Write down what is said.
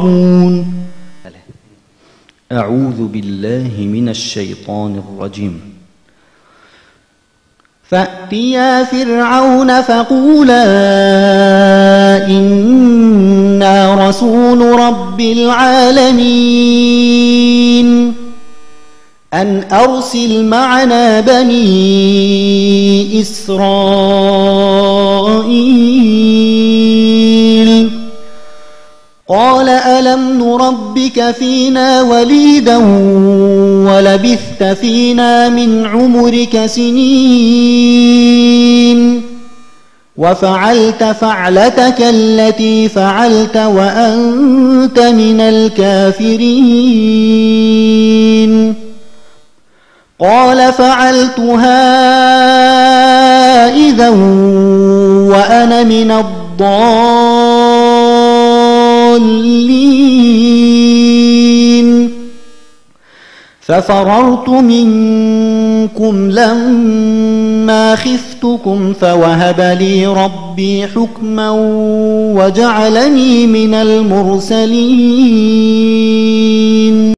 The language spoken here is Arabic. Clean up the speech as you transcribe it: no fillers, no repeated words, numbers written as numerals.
يقربون. أعوذ بالله من الشيطان الرجيم. فأتيا فرعون فقولا إنا رسول رب العالمين أن أرسل معنا بني إسرائيل. قال ألم نربك فينا وليدا ولبثت فينا من عمرك سنين وفعلت فعلتك التي فعلت وأنت من الكافرين. قال فعلتها إذا وأنا من الضالين. ففررت منكم لما خفتكم فوهب لي ربي حكما وجعلني من المرسلين.